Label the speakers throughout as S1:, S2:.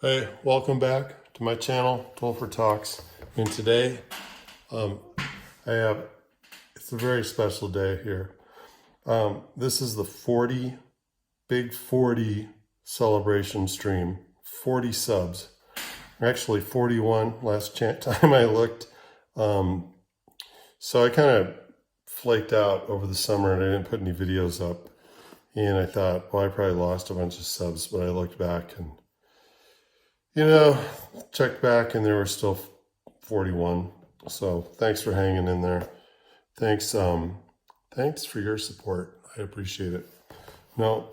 S1: Hey, welcome back to my channel, Tolfer Talks. And today, um, I have, it's a very special day here. This is the Big 40 celebration stream, 40 subs. Actually, 41 last time I looked. So I kind of flaked out over the summer and I didn't put any videos up. And I thought, well, I probably lost a bunch of subs, but I looked back and checked back and there were still 41. So thanks for hanging in there. Thanks, thanks for your support. I appreciate it. No,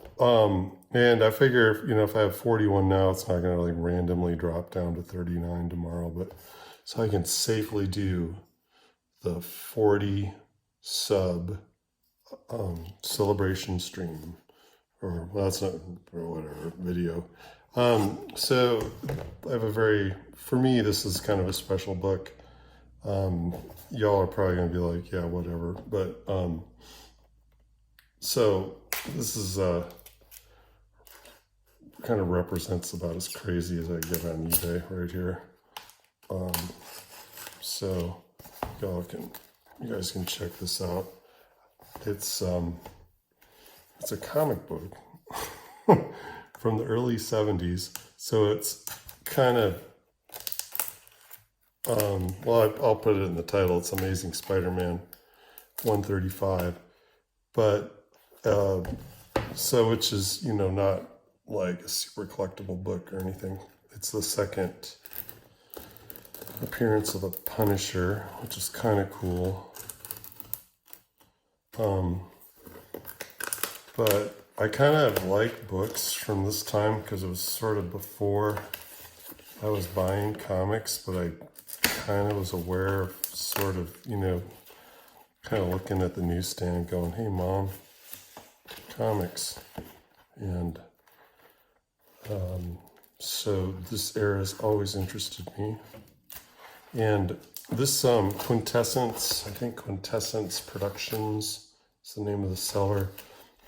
S1: and I figure if I have 41 now, it's not gonna like randomly drop down to 39 tomorrow, but so I can safely do the 40 sub celebration stream, or well, that's not, or whatever, video. So I have for me, this is kind of a special book. Y'all are probably gonna be like, yeah, whatever. But so this is kind of represents about as crazy as I get on eBay right here. So you guys can check this out. It's a comic book from the early 70s. So it's kind of, well, I'll put it in the title. It's Amazing Spider-Man 135. But, so which is, not like a super collectible book or anything. It's the second appearance of the Punisher, which is kind of cool. But I kind of like books from this time because it was sort of before I was buying comics, but I kind of was aware of sort of, kind of looking at the newsstand going, hey, Mom, comics. And so this era has always interested me. And this Quintessence, I think Quintessence Productions is the name of the seller.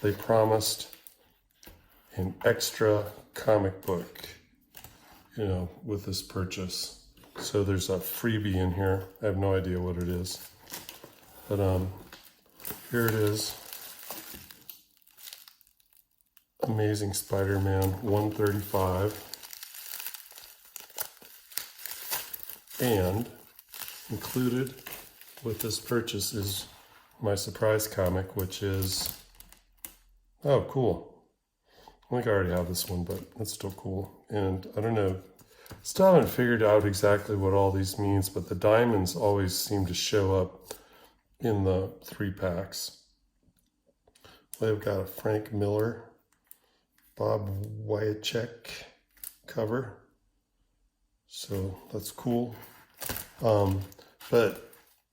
S1: They promised an extra comic book, with this purchase. So there's a freebie in here. I have no idea what it is. But here it is. Amazing Spider-Man 135. And included with this purchase is my surprise comic, which is, oh, cool. I think I already have this one, but it's still cool. And I don't know, still haven't figured out exactly what all these means, but the diamonds always seem to show up in the 3-packs. They've got a Frank Miller, Bob Wiacek cover. So that's cool. But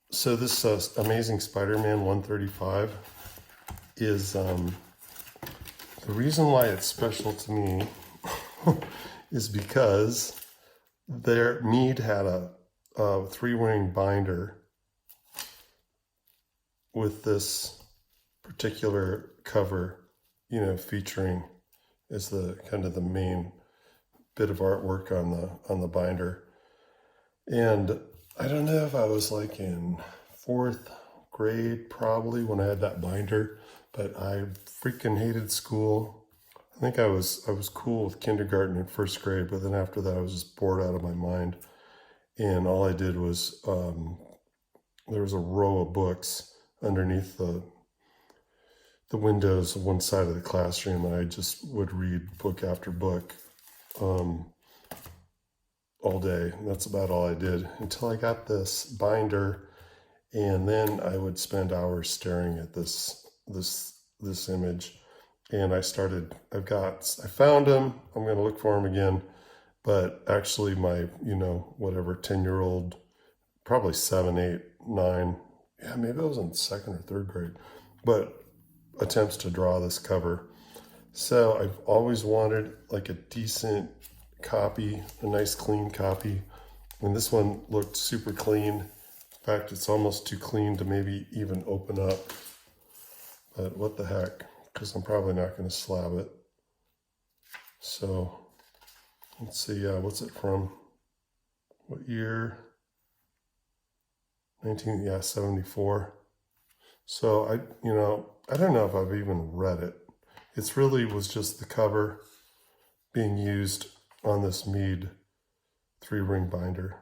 S1: so this Amazing Spider-Man 135 is the reason why it's special to me is because Mead had a 3-ring binder with this particular cover, featuring as the kind of the main bit of artwork on the binder. And I don't know if I was like in 4th grade probably when I had that binder, but I freaking hated school. I think I was cool with kindergarten and 1st grade, but then after that I was just bored out of my mind. And all I did was there was a row of books underneath the windows of one side of the classroom, and I just would read book after book all day. That's about all I did until I got this binder, and then I would spend hours staring at this image. And I found him. I'm going to look for him again. But actually my, 10-year-old, probably 7, 8, 9, yeah, maybe I was in 2nd or 3rd grade, but attempts to draw this cover. So I've always wanted like a decent copy, a nice clean copy. And this one looked super clean. In fact, it's almost too clean to maybe even open up. But what the heck, because I'm probably not going to slab it. So Let's see, what's it from? What year? 74. So I don't know if I've even read it. It's really was just the cover being used on this Mead 3-ring binder.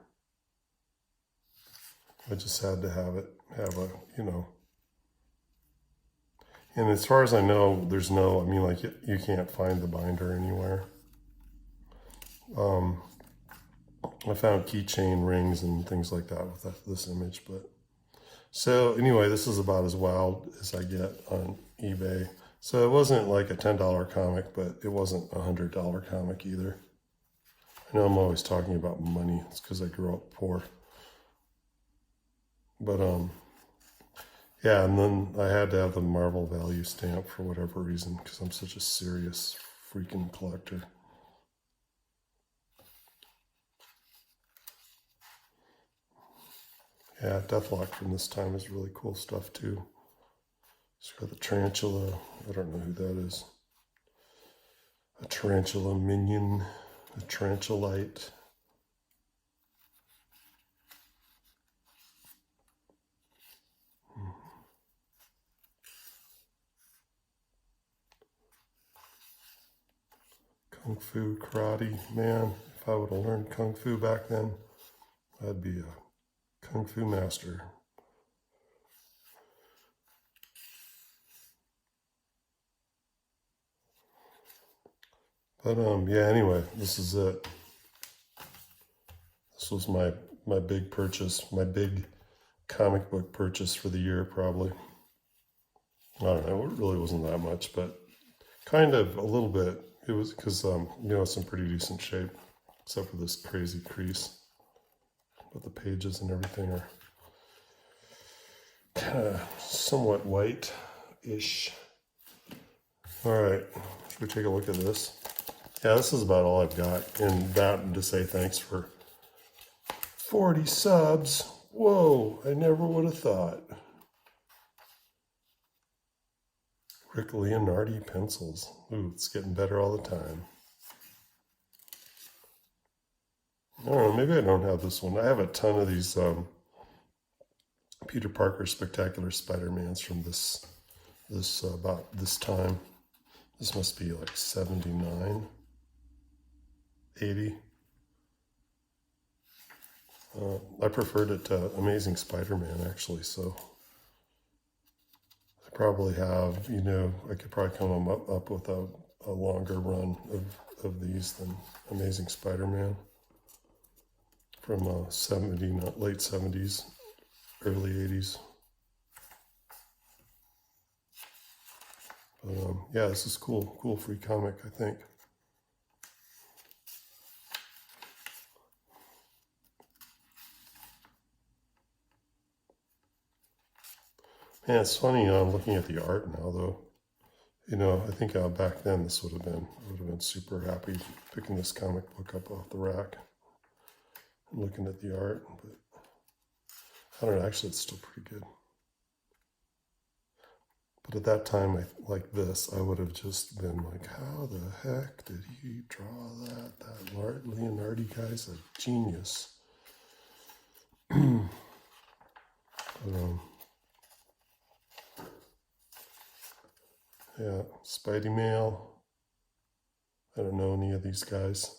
S1: I just had to have and as far as I know, there's no, you can't find the binder anywhere. I found keychain rings and things like that with this image, but so anyway, this is about as wild as I get on eBay. So it wasn't like a $10 comic, but it wasn't a $100 comic either. I know I'm always talking about money. It's because I grew up poor. But yeah, and then I had to have the Marvel value stamp for whatever reason, because I'm such a serious freaking collector. Yeah, Deathlock from this time is really cool stuff too. It's got the tarantula. I don't know who that is. A tarantula minion, a tarantulite. Kung Fu, karate. Man, if I would have learned Kung Fu back then, I'd be a Kung Fu master. But yeah, anyway, this is it. This was my big purchase, my big comic book purchase for the year, probably. I don't know, it really wasn't that much, but kind of a little bit. It was because, it's in pretty decent shape, except for this crazy crease. But the pages and everything are kind of somewhat white-ish. All right, should we take a look at this? Yeah, this is about all I've got. And that, to say thanks for 40 subs. Whoa, I never would have thought. Rick Leonardi pencils. Ooh, it's getting better all the time. I don't know, maybe I don't have this one. I have a ton of these Peter Parker Spectacular Spider-Mans from this about this time. This must be like 79, 80. I preferred it to Amazing Spider-Man, actually, so I probably have, I could probably come up with a longer run of these than Amazing Spider-Man from late 70s, early 80s. But yeah, this is cool free comic, I think. Man, it's funny, looking at the art now, though. I think back then I would have been super happy picking this comic book up off the rack and looking at the art. But I don't know, actually it's still pretty good. But at that time, like this, I would have just been like, how the heck did he draw that? That Leonardi guy's a genius. Yeah, Spidey Mail. I don't know any of these guys.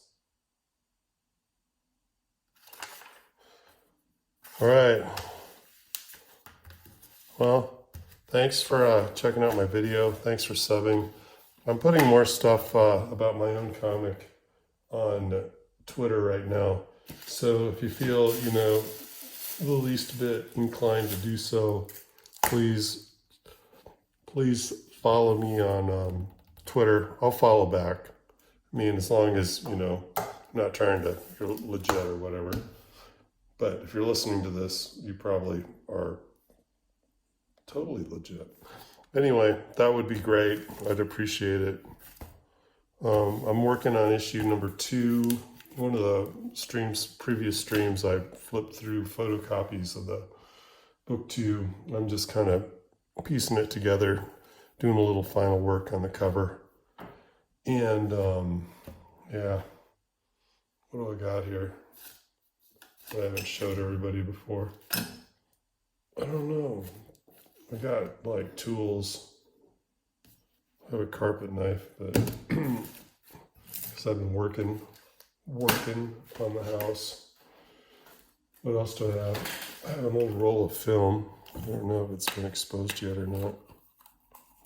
S1: All right. Well, thanks for checking out my video. Thanks for subbing. I'm putting more stuff about my own comic on Twitter right now. So if you feel, the least bit inclined to do so, please follow me on Twitter. I'll follow back. I mean, as long as, I'm not trying to, you're legit or whatever. But if you're listening to this, you probably are totally legit. Anyway, that would be great. I'd appreciate it. I'm working on issue number 2. One of the previous streams, I flipped through photocopies of the book 2. I'm just kind of piecing it together, doing a little final work on the cover. And yeah, what do I got here that I haven't showed everybody before? I don't know. I got like tools. I have a carpet knife, but because I've been working on the house. What else do I have? I have an old roll of film. I don't know if it's been exposed yet or not.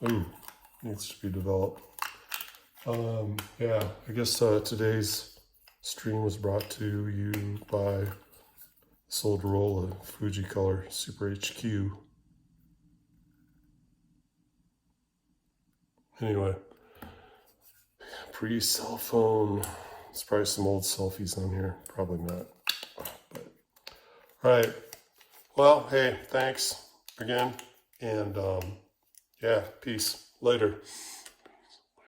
S1: Ooh, needs to be developed. Yeah, I guess today's stream was brought to you by this old roll of Fujicolor Super HQ. Anyway, pre-cell phone. There's probably some old selfies on here. Probably not. But, all right. Well, hey, thanks again. And yeah, peace. Later.